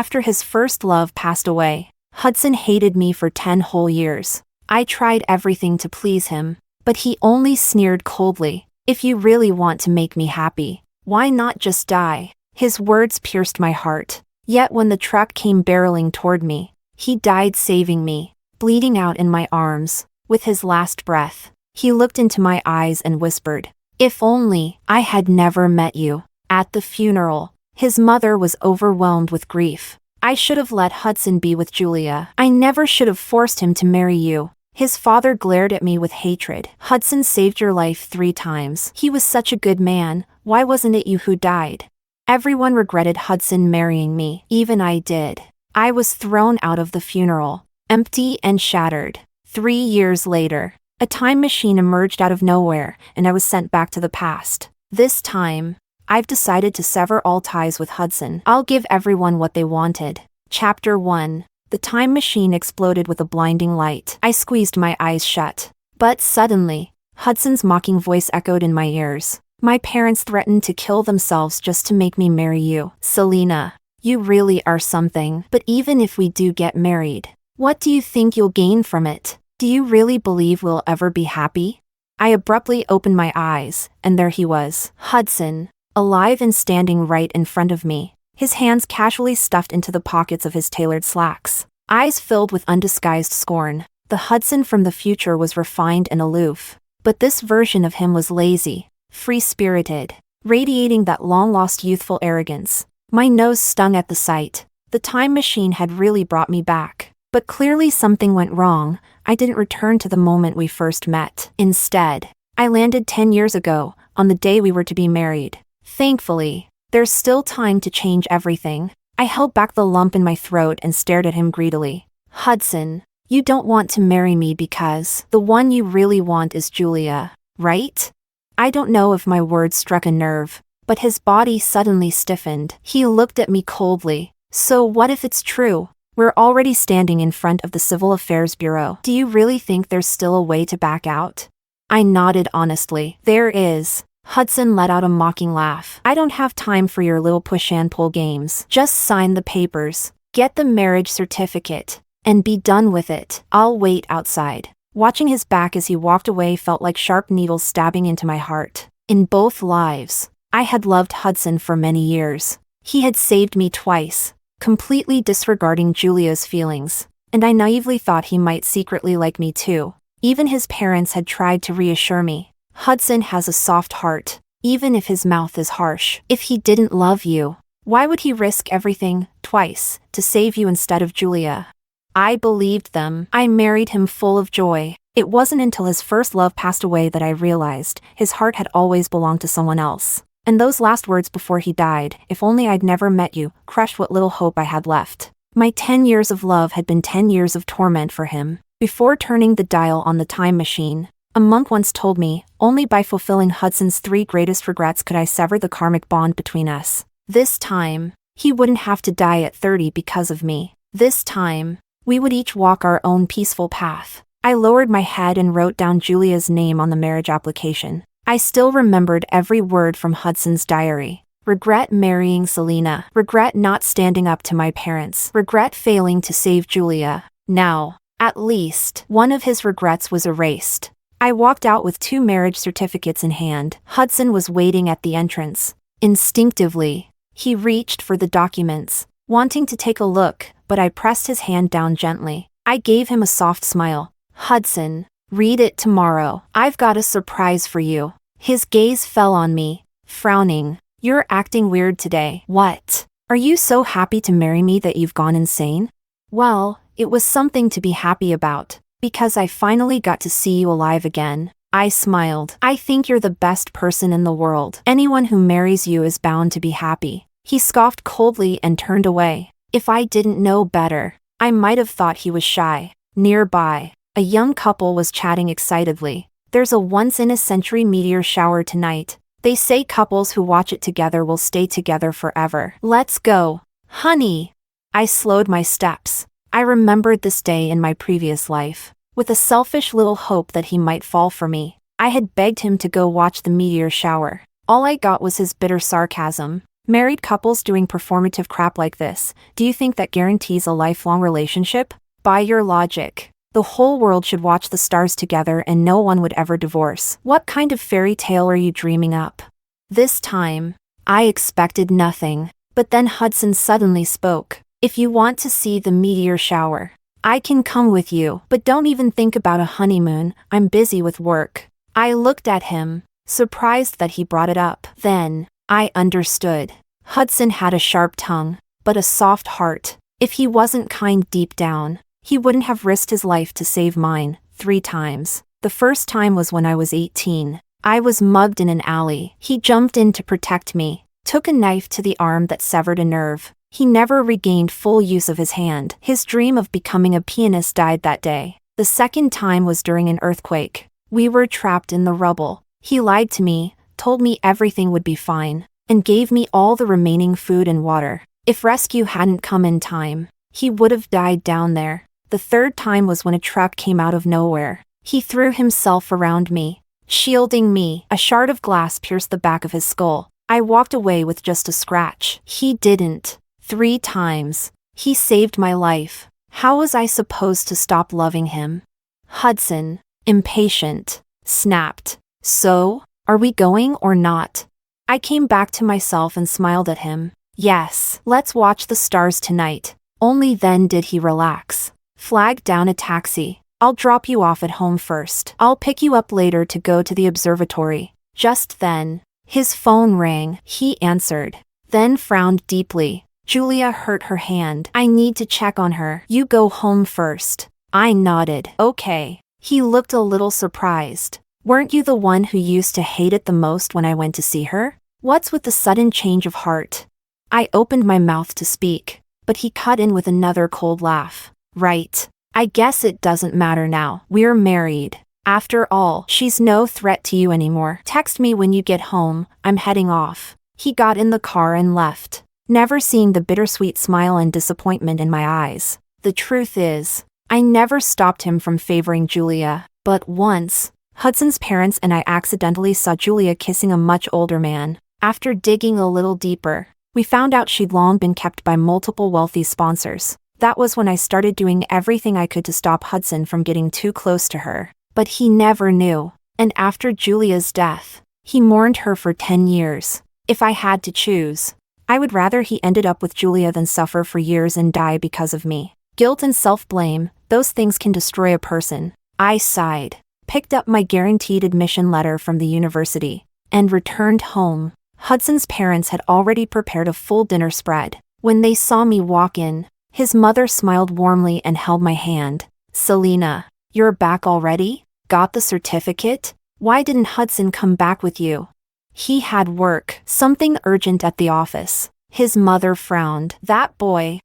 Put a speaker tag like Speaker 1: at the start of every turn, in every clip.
Speaker 1: After his first love passed away, Hudson hated me for 10 whole years. I tried everything to please him, but he only sneered coldly. If you really want to make me happy, why not just die? His words pierced my heart. Yet when the truck came barreling toward me, he died saving me, bleeding out in my arms. With his last breath, he looked into my eyes and whispered, "If only I had never met you." At the funeral, his mother was overwhelmed with grief. "I should have let Hudson be with Julia. I never should have forced him to marry you." His father glared at me with hatred. "Hudson saved your life 3 times. He was such a good man. Why wasn't it you who died?" Everyone regretted Hudson marrying me. Even I did. I was thrown out of the funeral, empty and shattered. 3 years later, a time machine emerged out of nowhere, and I was sent back to the past. This time, I've decided to sever all ties with Hudson. I'll give everyone what they wanted. Chapter 1. The time machine exploded with a blinding light. I squeezed my eyes shut. But suddenly, Hudson's mocking voice echoed in my ears. "My parents threatened to kill themselves just to make me marry you. Selena, you really are something. But even if we do get married, what do you think you'll gain from it? Do you really believe we'll ever be happy?" I abruptly opened my eyes, and there he was, Hudson, alive and standing right in front of me, his hands casually stuffed into the pockets of his tailored slacks, eyes filled with undisguised scorn. The Hudson from the future was refined and aloof, but this version of him was lazy, free-spirited, radiating that long-lost youthful arrogance. My nose stung at the sight. The time machine had really brought me back. But clearly something went wrong. I didn't return to the moment we first met. Instead, I landed 10 years ago, on the day we were to be married. Thankfully, there's still time to change everything. I held back the lump in my throat and stared at him greedily. "Hudson, you don't want to marry me because the one you really want is Julia, right?" I don't know if my words struck a nerve, but his body suddenly stiffened. He looked at me coldly. "So what if it's true? We're already standing in front of the Civil Affairs Bureau. Do you really think there's still a way to back out?" I nodded honestly. "There is." Hudson let out a mocking laugh. "I don't have time for your little push-and-pull games. Just sign the papers, get the marriage certificate, and be done with it. I'll wait outside." Watching his back as he walked away felt like sharp needles stabbing into my heart. In both lives, I had loved Hudson for many years. He had saved me twice, completely disregarding Julia's feelings, and I naively thought he might secretly like me too. Even his parents had tried to reassure me. "Hudson has a soft heart, even if his mouth is harsh. If he didn't love you, why would he risk everything, twice, to save you instead of Julia?" I believed them. I married him full of joy. It wasn't until his first love passed away that I realized his heart had always belonged to someone else. And those last words before he died, "If only I'd never met you," crushed what little hope I had left. My 10 years of love had been 10 years of torment for him. Before turning the dial on the time machine, a monk once told me, only by fulfilling Hudson's 3 greatest regrets could I sever the karmic bond between us. This time, he wouldn't have to die at 30 because of me. This time, we would each walk our own peaceful path. I lowered my head and wrote down Julia's name on the marriage application. I still remembered every word from Hudson's diary. Regret marrying Selena. Regret not standing up to my parents. Regret failing to save Julia. Now, at least, one of his regrets was erased. I walked out with 2 marriage certificates in hand. Hudson was waiting at the entrance. Instinctively, he reached for the documents, wanting to take a look, but I pressed his hand down gently. I gave him a soft smile. "Hudson, read it tomorrow. I've got a surprise for you." His gaze fell on me, frowning. "You're acting weird today." "What? Are you so happy to marry me that you've gone insane?" "Well, it was something to be happy about, because I finally got to see you alive again." I smiled. "I think you're the best person in the world. Anyone who marries you is bound to be happy." He scoffed coldly and turned away. If I didn't know better, I might have thought he was shy. Nearby, a young couple was chatting excitedly. "There's a once-in-a-century meteor shower tonight. They say couples who watch it together will stay together forever. Let's go, honey." I slowed my steps. I remembered this day in my previous life, with a selfish little hope that he might fall for me. I had begged him to go watch the meteor shower. All I got was his bitter sarcasm. Married couples doing performative crap like this, do you think that guarantees a lifelong relationship? By your logic, the whole world should watch the stars together and no one would ever divorce. What kind of fairy tale are you dreaming up? This time, I expected nothing. But then Hudson suddenly spoke. If you want to see the meteor shower, I can come with you, but don't even think about a honeymoon, I'm busy with work. I looked at him, surprised that he brought it up. Then, I understood. Hudson had a sharp tongue, but a soft heart. If he wasn't kind deep down, he wouldn't have risked his life to save mine, 3 times. The first time was when I was 18. I was mugged in an alley. He jumped in to protect me, took a knife to the arm that severed a nerve. He never regained full use of his hand. His dream of becoming a pianist died that day. The second time was during an earthquake. We were trapped in the rubble. He lied to me, told me everything would be fine, and gave me all the remaining food and water. If rescue hadn't come in time, he would have died down there. The third time was when a truck came out of nowhere. He threw himself around me, shielding me. A shard of glass pierced the back of his skull. I walked away with just a scratch. He didn't. 3 times. He saved my life. How was I supposed to stop loving him? Hudson, impatient, snapped. So, are we going or not? I came back to myself and smiled at him. Yes, let's watch the stars tonight. Only then did he relax. Flag down a taxi. I'll drop you off at home first. I'll pick you up later to go to the observatory. Just then, his phone rang. He answered, then frowned deeply. Julia hurt her hand. I need to check on her. You go home first. I nodded. Okay. He looked a little surprised. Weren't you the one who used to hate it the most when I went to see her? What's with the sudden change of heart? I opened my mouth to speak, but he cut in with another cold laugh. Right. I guess it doesn't matter now. We're married. After all, she's no threat to you anymore. Text me when you get home. I'm heading off. He got in the car and left, never seeing the bittersweet smile and disappointment in my eyes. The truth is, I never stopped him from favoring Julia, but once, Hudson's parents and I accidentally saw Julia kissing a much older man. After digging a little deeper, we found out she'd long been kept by multiple wealthy sponsors. That was when I started doing everything I could to stop Hudson from getting too close to her. But he never knew. And after Julia's death, he mourned her for 10 years. If I had to choose, I would rather he ended up with Julia than suffer for years and die because of me. Guilt and self-blame, those things can destroy a person. I sighed, picked up my guaranteed admission letter from the university, and returned home. Hudson's parents had already prepared a full dinner spread. When they saw me walk in, his mother smiled warmly and held my hand. Selena, you're back already? Got the certificate? Why didn't Hudson come back with you? He had work, something urgent at the office. His mother frowned. That boy.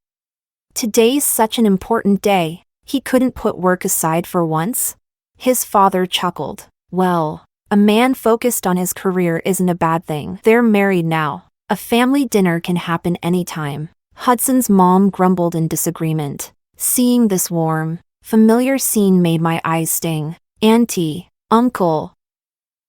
Speaker 1: Today's such an important day. He couldn't put work aside for once? His father chuckled. Well, a man focused on his career isn't a bad thing. They're married now. A family dinner can happen anytime. Hudson's mom grumbled in disagreement. Seeing this warm, familiar scene made my eyes sting. Auntie, uncle.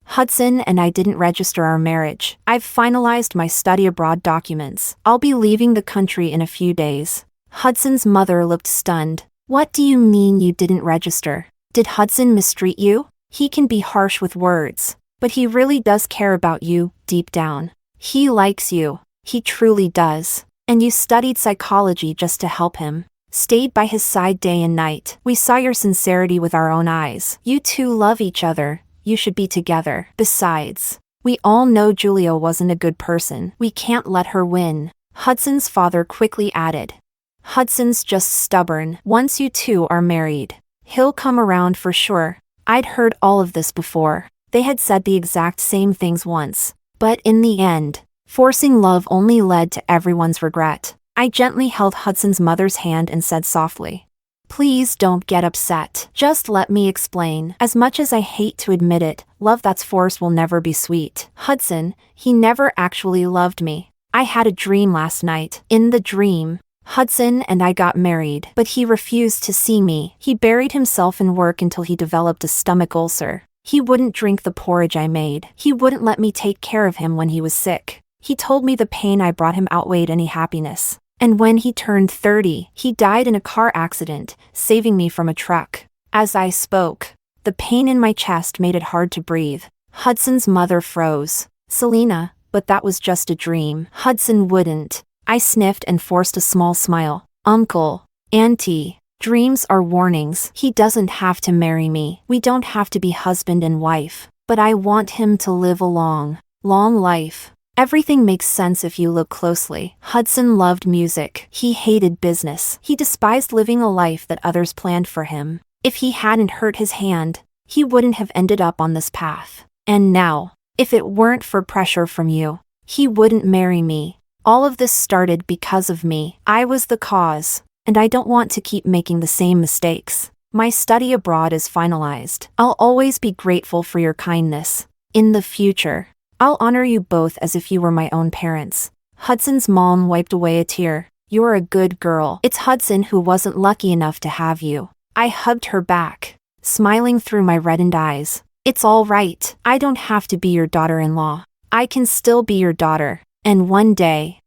Speaker 1: Hudson and I didn't register our marriage. I've finalized my study abroad documents. I'll be leaving the country in a few days. Hudson's mother looked stunned. What do you mean you didn't register? Did Hudson mistreat you? He can be harsh with words, but he really does care about you, deep down. He likes you. He truly does. And you studied psychology just to help him. Stayed by his side day and night. We saw your sincerity with our own eyes. You two love each other. You should be together. Besides, we all know Julia wasn't a good person. We can't let her win. Hudson's father quickly added. Hudson's just stubborn. Once you two are married, he'll come around for sure. I'd heard all of this before. They had said the exact same things once. But in the end, forcing love only led to everyone's regret. I gently held Hudson's mother's hand and said softly, please don't get upset. Just let me explain. As much as I hate to admit it, love that's forced will never be sweet. Hudson, he never actually loved me. I had a dream last night. In the dream, Hudson and I got married, but he refused to see me. He buried himself in work until he developed a stomach ulcer. He wouldn't drink the porridge I made. He wouldn't let me take care of him when he was sick. He told me the pain I brought him outweighed any happiness. And when he turned 30, he died in a car accident, saving me from a truck. As I spoke, the pain in my chest made it hard to breathe. Hudson's mother froze. Selena, but that was just a dream. Hudson wouldn't. I sniffed and forced a small smile. Uncle, Auntie, dreams are warnings. He doesn't have to marry me. We don't have to be husband and wife. But I want him to live a long life. Everything makes sense if you look closely. Hudson loved music. He hated business. He despised living a life that others planned for him. If he hadn't hurt his hand, he wouldn't have ended up on this path. And now, if it weren't for pressure from you, he wouldn't marry me. All of this started because of me. I was the cause, and I don't want to keep making the same mistakes. My study abroad is finalized. I'll always be grateful for your kindness. In the future, I'll honor you both as if you were my own parents. Hudson's mom wiped away a tear. You're a good girl. It's Hudson who wasn't lucky enough to have you. I hugged her back, smiling through my reddened eyes. It's all right. I don't have to be your daughter-in-law. I can still be your daughter. And one day,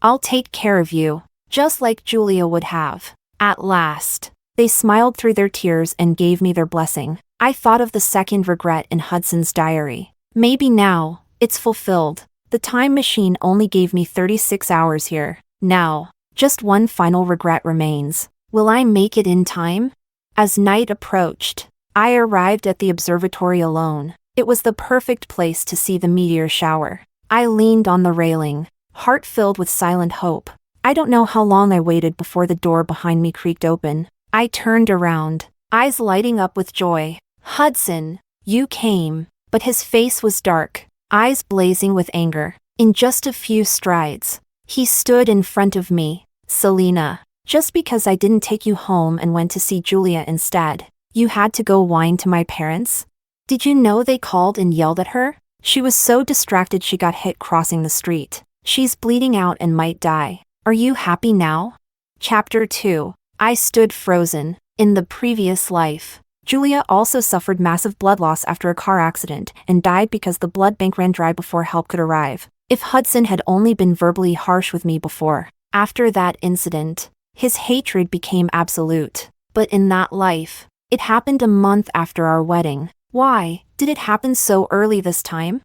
Speaker 1: I'll take care of you, just like Julia would have. At last, they smiled through their tears and gave me their blessing. I thought of the second regret in Hudson's diary. Maybe now, it's fulfilled. The time machine only gave me 36 hours here. Now, just one final regret remains. Will I make it in time? As night approached, I arrived at the observatory alone. It was the perfect place to see the meteor shower. I leaned on the railing, heart filled with silent hope. I don't know how long I waited before the door behind me creaked open. I turned around, eyes lighting up with joy. Hudson, you came. But his face was dark, eyes blazing with anger. In just a few strides, he stood in front of me. Selena, just because I didn't take you home and went to see Julia instead, you had to go whine to my parents? Did you know they called and yelled at her? She was so distracted she got hit crossing the street. She's bleeding out and might die. Are you happy now? Chapter 2. I stood frozen. In the previous life, Julia also suffered massive blood loss after a car accident and died because the blood bank ran dry before help could arrive. If Hudson had only been verbally harsh with me before, after that incident, his hatred became absolute. But in that life, it happened a month after our wedding. Why did it happen so early this time?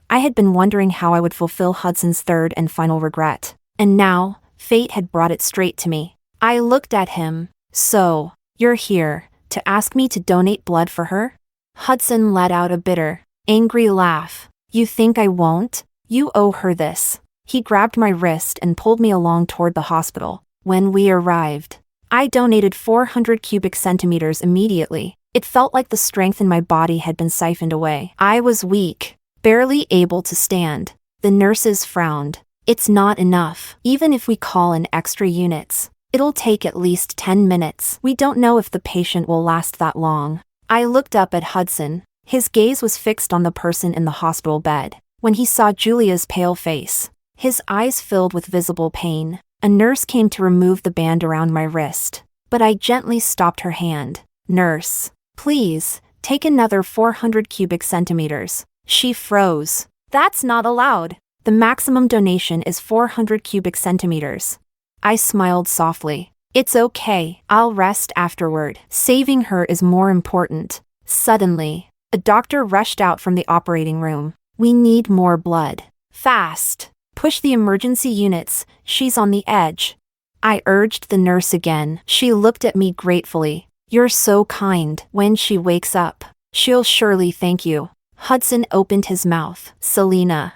Speaker 1: I had been wondering how I would fulfill Hudson's third and final regret. And now, fate had brought it straight to me. I looked at him. So, you're here to ask me to donate blood for her? Hudson let out a bitter, angry laugh. You think I won't? You owe her this. He grabbed my wrist and pulled me along toward the hospital. When we arrived, I donated 400 cubic centimeters immediately. It felt like the strength in my body had been siphoned away. I was weak, barely able to stand. The nurses frowned. It's not enough. Even if we call in extra units, it'll take at least 10 minutes. We don't know if the patient will last that long. I looked up at Hudson. His gaze was fixed on the person in the hospital bed. When he saw Julia's pale face, his eyes filled with visible pain. A nurse came to remove the band around my wrist, but I gently stopped her hand. Nurse, please, take another 400 cubic centimeters. She froze. That's not allowed. The maximum donation is 400 cubic centimeters. I smiled softly. It's okay, I'll rest afterward. Saving her is more important. Suddenly, a doctor rushed out from the operating room. We need more blood. Fast. Push the emergency units, she's on the edge. I urged the nurse again. She looked at me gratefully. You're so kind. When she wakes up, she'll surely thank you. Hudson opened his mouth. Selena,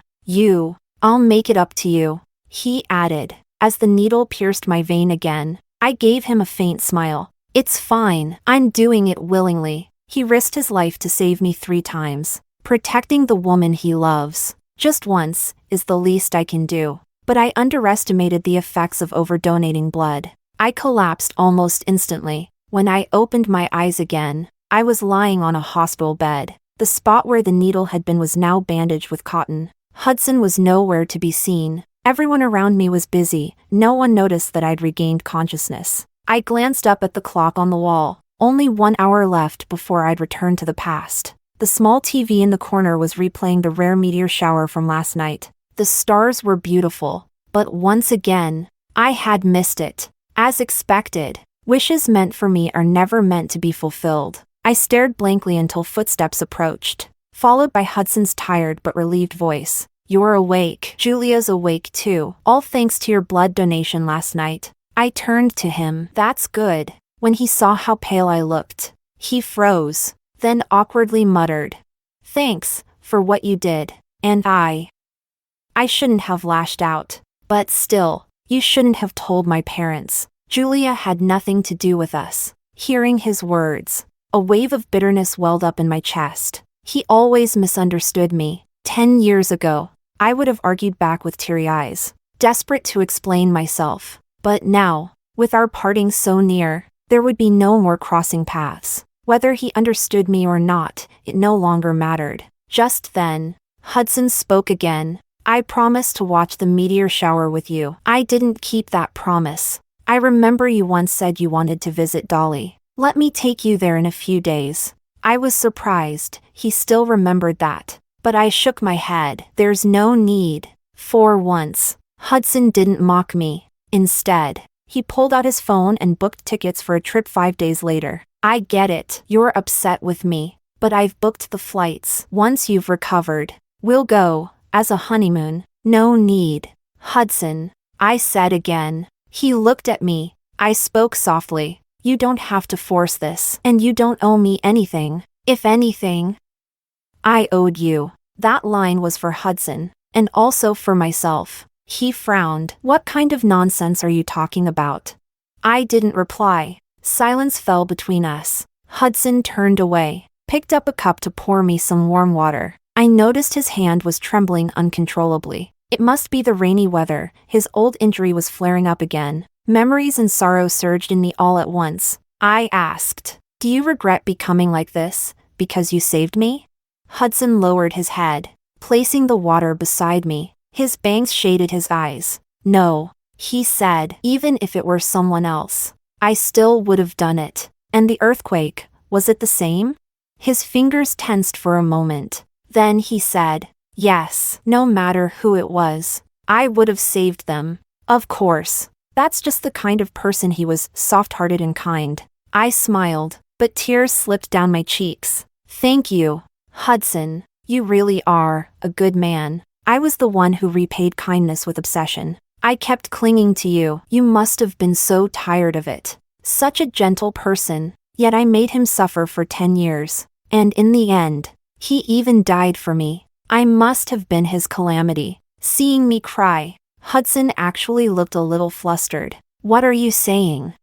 Speaker 1: I'll make it up to you, he added. As the needle pierced my vein again, I gave him a faint smile. It's fine, I'm doing it willingly. He risked his life to save me 3 times. Protecting the woman he loves, just once, is the least I can do. But I underestimated the effects of overdonating blood. I collapsed almost instantly. When I opened my eyes again, I was lying on a hospital bed. The spot where the needle had been was now bandaged with cotton. Hudson was nowhere to be seen. Everyone around me was busy. No one noticed that I'd regained consciousness. I glanced up at the clock on the wall. Only 1 hour left before I'd return to the past. The small TV in the corner was replaying the rare meteor shower from last night. The stars were beautiful, but once again, I had missed it. As expected, wishes meant for me are never meant to be fulfilled. I stared blankly until footsteps approached, followed by Hudson's tired but relieved voice. You're awake. Julia's awake too, all thanks to your blood donation last night. I turned to him. That's good. When he saw how pale I looked, he froze, then awkwardly muttered, thanks for what you did. And I shouldn't have lashed out. But still, you shouldn't have told my parents. Julia had nothing to do with us. Hearing his words, a wave of bitterness welled up in my chest. He always misunderstood me. 10 years ago, I would have argued back with teary eyes, desperate to explain myself. But now, with our parting so near, there would be no more crossing paths. Whether he understood me or not, it no longer mattered. Just then, Hudson spoke again. I promised to watch the meteor shower with you. I didn't keep that promise. I remember you once said you wanted to visit Dolly. Let me take you there in a few days. I was surprised he still remembered that, but I shook my head. There's no need. For once, Hudson didn't mock me. Instead, he pulled out his phone and booked tickets for a trip 5 days later. I get it. You're upset with me, but I've booked the flights. Once you've recovered, we'll go, as a honeymoon. No need. Hudson, I said again. He looked at me. I spoke softly. You don't have to force this, and you don't owe me anything. If anything, I owed you. That line was for Hudson, and also for myself. He frowned. What kind of nonsense are you talking about? I didn't reply. Silence fell between us. Hudson turned away, picked up a cup to pour me some warm water. I noticed his hand was trembling uncontrollably. It must be the rainy weather. His old injury was flaring up again. Memories and sorrow surged in me all at once. I asked, do you regret becoming like this, because you saved me? Hudson lowered his head, placing the water beside me. His bangs shaded his eyes. No, he said, even if it were someone else, I still would have done it. And the earthquake, was it the same? His fingers tensed for a moment. Then he said, yes, no matter who it was, I would have saved them. Of course. That's just the kind of person he was, soft-hearted and kind. I smiled, but tears slipped down my cheeks. Thank you, Hudson. You really are a good man. I was the one who repaid kindness with obsession. I kept clinging to you. You must have been so tired of it. Such a gentle person, yet I made him suffer for 10 years. And in the end, he even died for me. I must have been his calamity. Seeing me cry, Hudson actually looked a little flustered. What are you saying?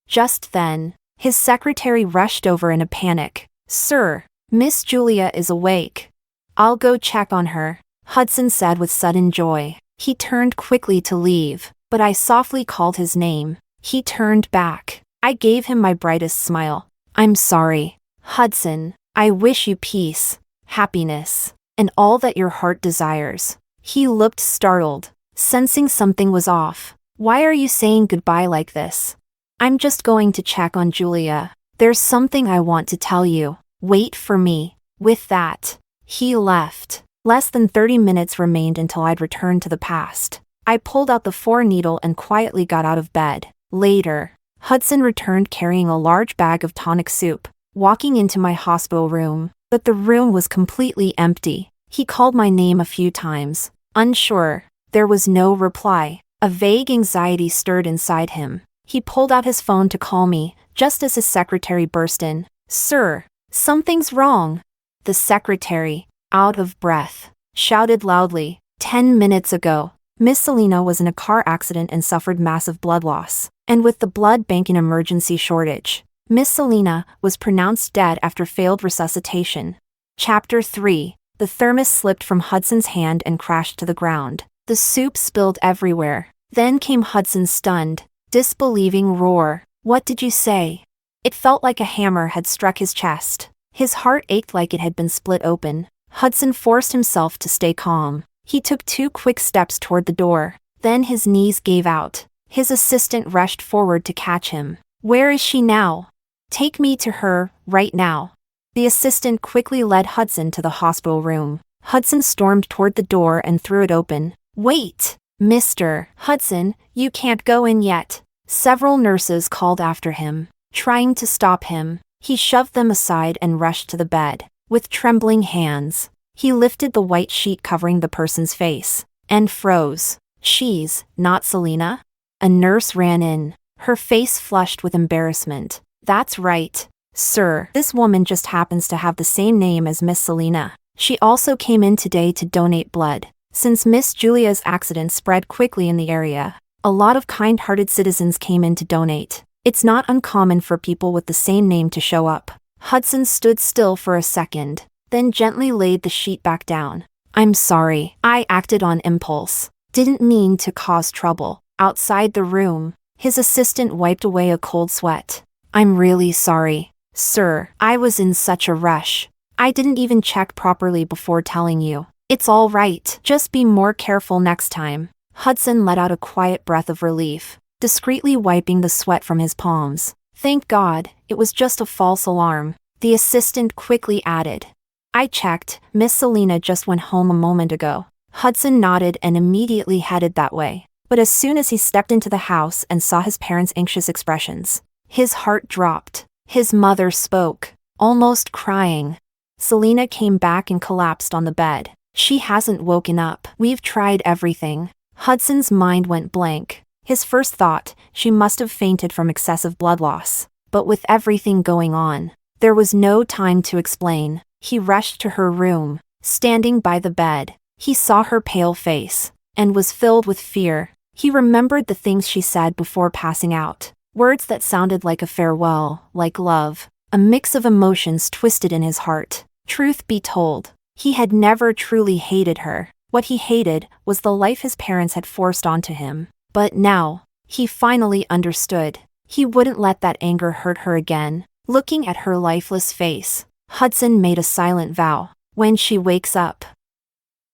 Speaker 1: Just then, his secretary rushed over in a panic. Sir, Miss Julia is awake. I'll go check on her, Hudson said with sudden joy. He turned quickly to leave, but I softly called his name. He turned back. I gave him my brightest smile. I'm sorry, Hudson. I wish you peace, happiness, and all that your heart desires. He looked startled, sensing something was off. Why are you saying goodbye like this? I'm just going to check on Julia. There's something I want to tell you. Wait for me. With that, he left. Less than 30 minutes remained until I'd returned to the past. I pulled out the 4-needle and quietly got out of bed. Later, Hudson returned carrying a large bag of tonic soup, walking into my hospital room, but the room was completely empty. He called my name a few times. Unsure, there was no reply. A vague anxiety stirred inside him. He pulled out his phone to call me, just as his secretary burst in. Sir, something's wrong. The secretary, out of breath, shouted loudly. 10 minutes ago, Miss Selina was in a car accident and suffered massive blood loss. And with the blood bank in emergency shortage, Miss Selina was pronounced dead after failed resuscitation. Chapter 3. The thermos slipped from Hudson's hand and crashed to the ground. The soup spilled everywhere. Then came Hudson's stunned, disbelieving roar. What did you say? It felt like a hammer had struck his chest. His heart ached like it had been split open. Hudson forced himself to stay calm. He took 2 quick steps toward the door. Then his knees gave out. His assistant rushed forward to catch him. Where is she now? Take me to her, right now. The assistant quickly led Hudson to the hospital room. Hudson stormed toward the door and threw it open. "Wait! Mr. Hudson, you can't go in yet." Several nurses called after him, trying to stop him. He shoved them aside and rushed to the bed. With trembling hands, he lifted the white sheet covering the person's face and froze. "She's not Selena?" A nurse ran in, her face flushed with embarrassment. "That's right, sir. This woman just happens to have the same name as Miss Selena. She also came in today to donate blood. Since Miss Julia's accident spread quickly in the area, a lot of kind-hearted citizens came in to donate. It's not uncommon for people with the same name to show up." Hudson stood still for a second, then gently laid the sheet back down. "I'm sorry. I acted on impulse. Didn't mean to cause trouble." Outside the room, his assistant wiped away a cold sweat. "I'm really sorry, sir. I was in such a rush. I didn't even check properly before telling you." "It's all right. Just be more careful next time." Hudson let out a quiet breath of relief, discreetly wiping the sweat from his palms. "Thank God, it was just a false alarm." The assistant quickly added, "I checked. Miss Selena just went home a moment ago." Hudson nodded and immediately headed that way. But as soon as he stepped into the house and saw his parents' anxious expressions, his heart dropped. His mother spoke, almost crying. Selena came back and collapsed on the bed. "She hasn't woken up. We've tried everything." Hudson's mind went blank. His first thought, she must have fainted from excessive blood loss. But with everything going on, there was no time to explain. He rushed to her room. Standing by the bed, he saw her pale face, and was filled with fear. He remembered the things she said before passing out. Words that sounded like a farewell, like love. A mix of emotions twisted in his heart. Truth be told, he had never truly hated her. What he hated was the life his parents had forced onto him. But now, he finally understood. He wouldn't let that anger hurt her again. Looking at her lifeless face, Hudson made a silent vow. "When she wakes up,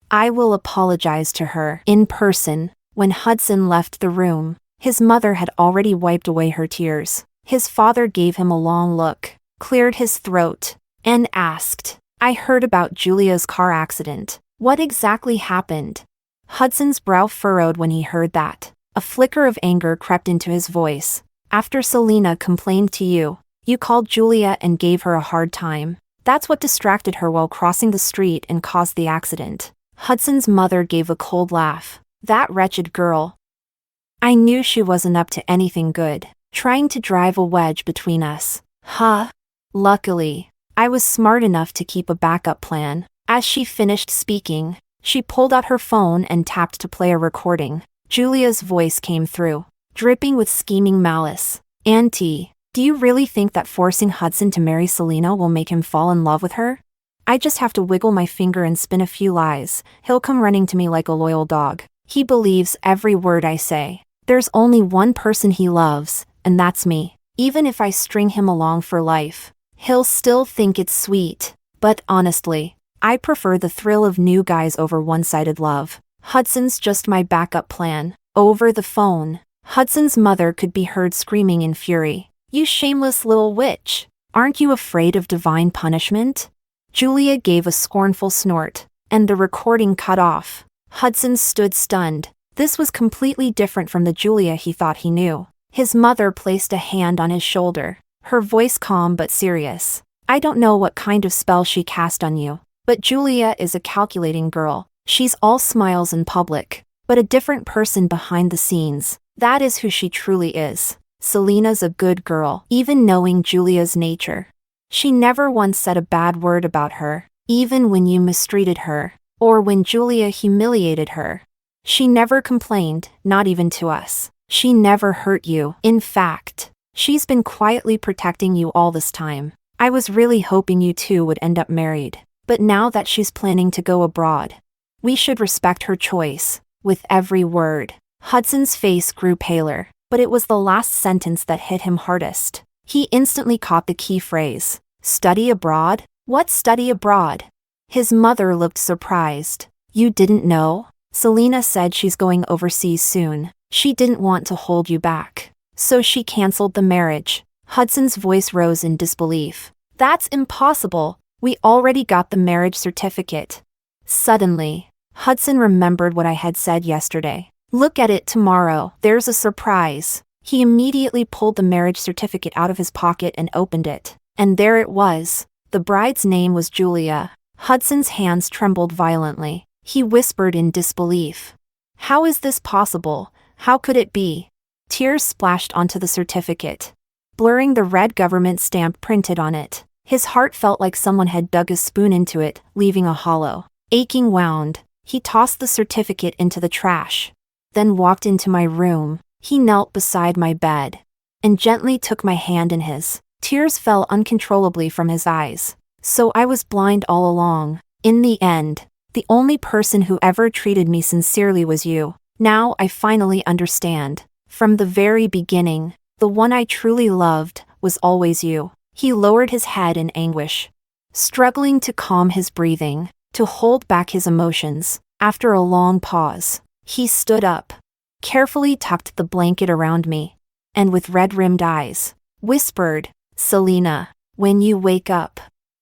Speaker 1: I will apologize to her in person." When Hudson left the room, his mother had already wiped away her tears. His father gave him a long look, cleared his throat, and asked, "I heard about Julia's car accident. What exactly happened?" Hudson's brow furrowed when he heard that. A flicker of anger crept into his voice. "After Selena complained to you, you called Julia and gave her a hard time. That's what distracted her while crossing the street and caused the accident." Hudson's mother gave a cold laugh. "That wretched girl. I knew she wasn't up to anything good, trying to drive a wedge between us." "Huh? Luckily, I was smart enough to keep a backup plan." As she finished speaking, she pulled out her phone and tapped to play a recording. Julia's voice came through, dripping with scheming malice. "Auntie, do you really think that forcing Hudson to marry Selena will make him fall in love with her? I just have to wiggle my finger and spin a few lies. He'll come running to me like a loyal dog. He believes every word I say. There's only one person he loves, and that's me. Even if I string him along for life, he'll still think it's sweet. But honestly, I prefer the thrill of new guys over one-sided love. Hudson's just my backup plan." Over the phone, Hudson's mother could be heard screaming in fury. "You shameless little witch! Aren't you afraid of divine punishment?" Julia gave a scornful snort, and the recording cut off. Hudson stood stunned. This was completely different from the Julia he thought he knew. His mother placed a hand on his shoulder, her voice calm but serious. "I don't know what kind of spell she cast on you, but Julia is a calculating girl. She's all smiles in public, but a different person behind the scenes. That is who she truly is. Selena's a good girl, even knowing Julia's nature. She never once said a bad word about her, even when you mistreated her, or when Julia humiliated her. She never complained, not even to us. She never hurt you. In fact, she's been quietly protecting you all this time. I was really hoping you two would end up married. But now that she's planning to go abroad, we should respect her choice." With every word, Hudson's face grew paler, but it was the last sentence that hit him hardest. He instantly caught the key phrase. "Study abroad? What study abroad?" His mother looked surprised. "You didn't know? Selena said she's going overseas soon. She didn't want to hold you back, so she canceled the marriage." Hudson's voice rose in disbelief. "That's impossible. We already got the marriage certificate." Suddenly, Hudson remembered what I had said yesterday. Look at it tomorrow, there's a surprise. He immediately pulled the marriage certificate out of his pocket and opened it. And there it was. The bride's name was Julia. Hudson's hands trembled violently. He whispered in disbelief. How is this possible? How could it be? Tears splashed onto the certificate, blurring the red government stamp printed on it. His heart felt like someone had dug a spoon into it, leaving a hollow, aching wound. He tossed the certificate into the trash, then walked into my room. He knelt beside my bed and gently took my hand in his. Tears fell uncontrollably from his eyes. So I was blind all along. In the end, the only person who ever treated me sincerely was you. Now I finally understand. From the very beginning, the one I truly loved was always you. He lowered his head in anguish, struggling to calm his breathing, to hold back his emotions. After a long pause, he stood up, carefully tucked the blanket around me, and with red-rimmed eyes, whispered, Selena, when you wake up,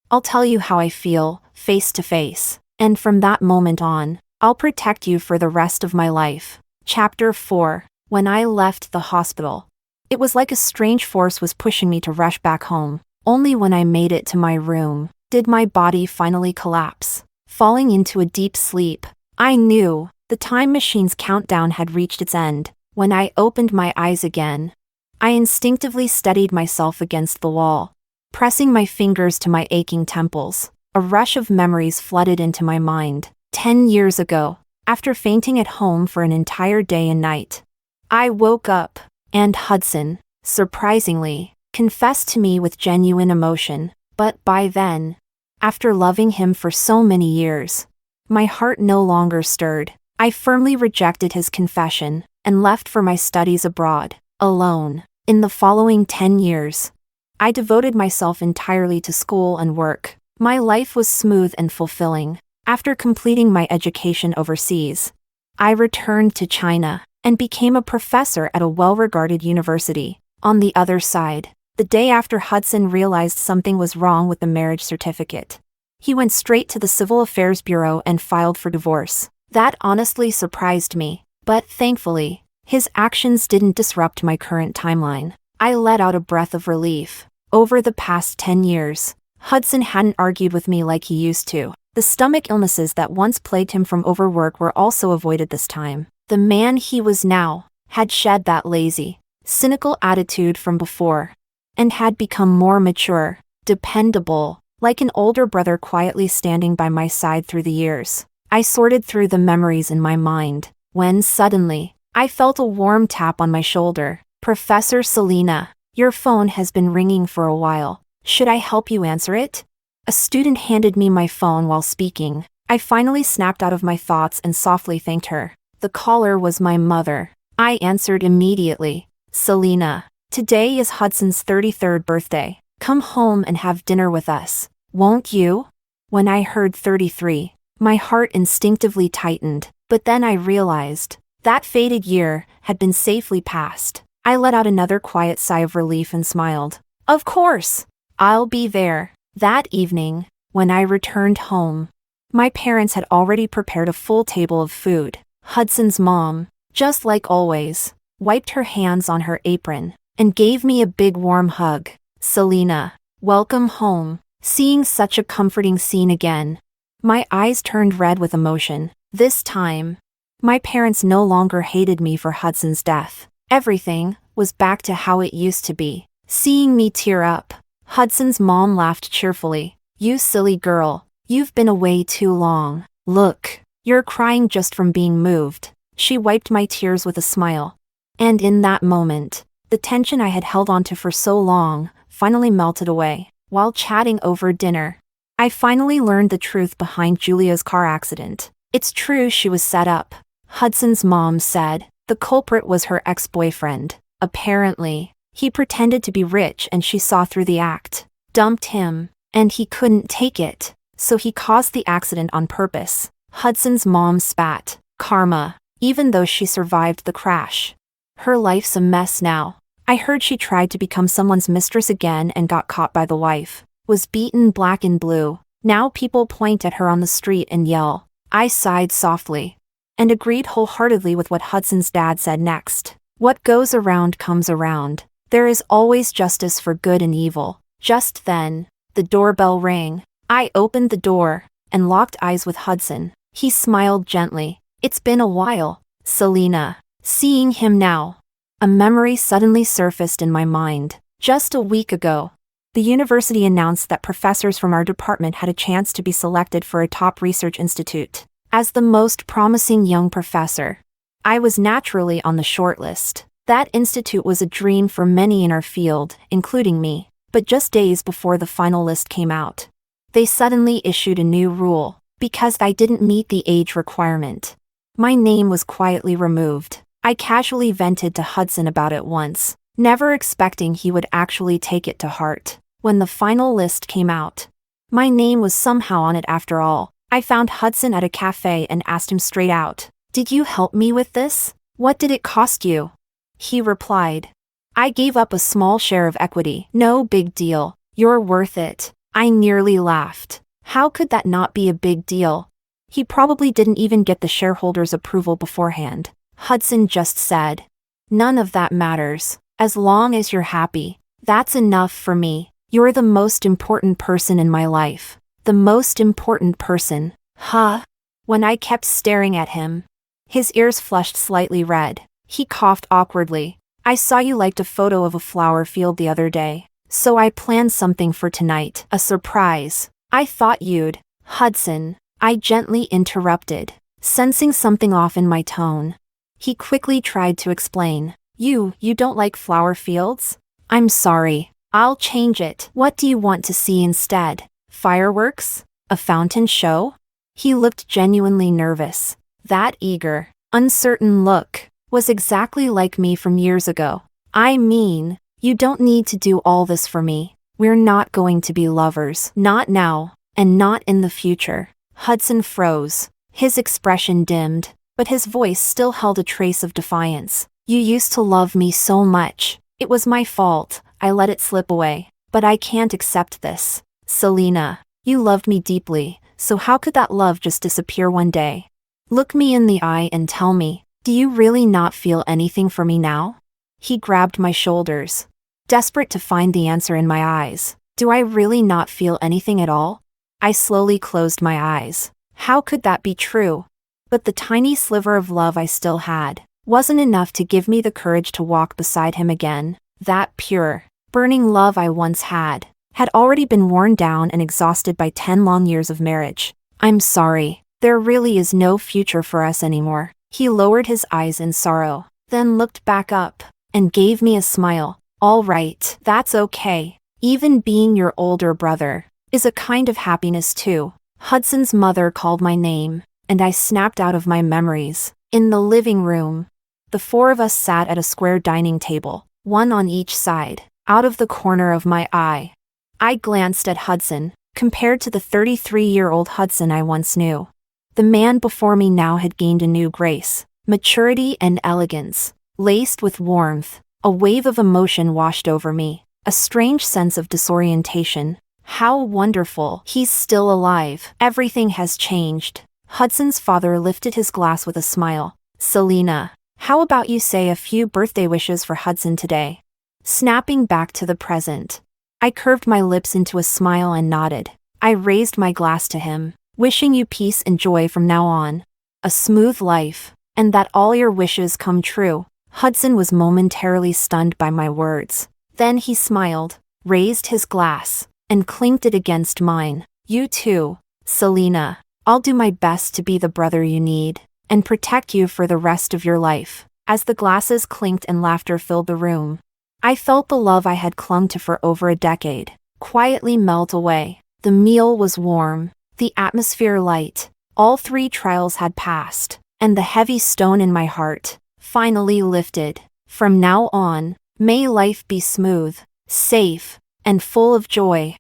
Speaker 1: I'll tell you how I feel, face to face. And from that moment on, I'll protect you for the rest of my life. Chapter 4. When I left the hospital, it was like a strange force was pushing me to rush back home. Only when I made it to my room did my body finally collapse, falling into a deep sleep. I knew the time machine's countdown had reached its end. When I opened my eyes again, I instinctively steadied myself against the wall, pressing my fingers to my aching temples. A rush of memories flooded into my mind. 10 years ago, after fainting at home for an entire day and night, I woke up, and Hudson, surprisingly, confessed to me with genuine emotion. But by then, after loving him for so many years, my heart no longer stirred. I firmly rejected his confession and left for my studies abroad, alone. In the following 10 years, I devoted myself entirely to school and work. My life was smooth and fulfilling. After completing my education overseas, I returned to China and became a professor at a well-regarded university. On the other side, the day after Hudson realized something was wrong with the marriage certificate, he went straight to the Civil Affairs Bureau and filed for divorce. That honestly surprised me, but thankfully, his actions didn't disrupt my current timeline. I let out a breath of relief. Over the past 10 years, Hudson hadn't argued with me like he used to. The stomach illnesses that once plagued him from overwork were also avoided this time. The man he was now had shed that lazy, cynical attitude from before, and had become more mature, dependable, like an older brother quietly standing by my side through the years. I sorted through the memories in my mind, when suddenly, I felt a warm tap on my shoulder. Professor Selena, your phone has been ringing for a while. Should I help you answer it? A student handed me my phone while speaking. I finally snapped out of my thoughts and softly thanked her. The caller was my mother. I answered immediately. Selena, today is Hudson's 33rd birthday. Come home and have dinner with us, won't you? When I heard 33, my heart instinctively tightened, but then I realized that fated year had been safely passed. I let out another quiet sigh of relief and smiled. Of course, I'll be there. That evening, when I returned home, my parents had already prepared a full table of food. Hudson's mom, just like always, wiped her hands on her apron and gave me a big warm hug. Selena, welcome home. Seeing such a comforting scene again, my eyes turned red with emotion. This time, my parents no longer hated me for Hudson's death. Everything was back to how it used to be. Seeing me tear up, Hudson's mom laughed cheerfully. You silly girl, you've been away too long. Look, you're crying just from being moved. She wiped my tears with a smile. And in that moment, the tension I had held onto for so long finally melted away. While chatting over dinner, I finally learned the truth behind Julia's car accident. It's true she was set up, Hudson's mom said. The culprit was her ex-boyfriend. Apparently, he pretended to be rich and she saw through the act, dumped him, and he couldn't take it, so he caused the accident on purpose. Hudson's mom spat. Karma. Even though she survived the crash, her life's a mess now. I heard she tried to become someone's mistress again and got caught by the wife, was beaten black and blue. Now people point at her on the street and yell, I sighed softly and agreed wholeheartedly with what Hudson's dad said next. What goes around comes around. There is always justice for good and evil. Just then, the doorbell rang. I opened the door and locked eyes with Hudson. He smiled gently. It's been a while, Selena. Seeing him now, a memory suddenly surfaced in my mind. Just a week ago, the university announced that professors from our department had a chance to be selected for a top research institute. As the most promising young professor, I was naturally on the shortlist. That institute was a dream for many in our field, including me. But just days before the final list came out, they suddenly issued a new rule. Because I didn't meet the age requirement, my name was quietly removed. I casually vented to Hudson about it once, never expecting he would actually take it to heart. When the final list came out, my name was somehow on it after all. I found Hudson at a cafe and asked him straight out, "Did you help me with this? What did it cost you?" He replied, "I gave up a small share of equity. No big deal. You're worth it." I nearly laughed. How could that not be a big deal? He probably didn't even get the shareholders' approval beforehand. Hudson just said, "None of that matters. As long as you're happy, that's enough for me. You're the most important person in my life." The most important person. Huh? When I kept staring at him, his ears flushed slightly red. He coughed awkwardly. "I saw you liked a photo of a flower field the other day, so I planned something for tonight. A surprise. I thought you'd..." "Hudson," I gently interrupted, sensing something off in my tone. He quickly tried to explain. You don't like flower fields?" "I'm sorry. I'll change it. What do you want to see instead? Fireworks? A fountain show?" He looked genuinely nervous. That eager, uncertain look was exactly like me from years ago. "I mean, you don't need to do all this for me. We're not going to be lovers. Not now, and not in the future." Hudson froze. His expression dimmed, but his voice still held a trace of defiance. "You used to love me so much. It was my fault. I let it slip away. But I can't accept this. Selena, you loved me deeply, so how could that love just disappear one day? Look me in the eye and tell me, do you really not feel anything for me now?" He grabbed my shoulders, desperate to find the answer in my eyes. Do I really not feel anything at all? I slowly closed my eyes. How could that be true? But the tiny sliver of love I still had wasn't enough to give me the courage to walk beside him again. That pure, burning love I once had already been worn down and exhausted by 10 long years of marriage. "I'm sorry. There really is no future for us anymore." He lowered his eyes in sorrow, then looked back up and gave me a smile. "All right, that's okay. Even being your older brother is a kind of happiness too." Hudson's mother called my name, and I snapped out of my memories. In the living room, the four of us sat at a square dining table, one on each side. Out of the corner of my eye, I glanced at Hudson. Compared to the 33-year-old Hudson I once knew, the man before me now had gained a new grace, maturity and elegance, laced with warmth. A wave of emotion washed over me, a strange sense of disorientation. How wonderful. He's still alive. Everything has changed. Hudson's father lifted his glass with a smile. "Selena, how about you say a few birthday wishes for Hudson today?" Snapping back to the present, I curved my lips into a smile and nodded. I raised my glass to him. "Wishing you peace and joy from now on, a smooth life, and that all your wishes come true." Hudson was momentarily stunned by my words. Then he smiled, raised his glass, and clinked it against mine. "You too, Selena. I'll do my best to be the brother you need, and protect you for the rest of your life." As the glasses clinked and laughter filled the room, I felt the love I had clung to for over a decade quietly melt away. The meal was warm, the atmosphere light. All 3 trials had passed, and the heavy stone in my heart finally lifted. From now on, may life be smooth, safe, and full of joy.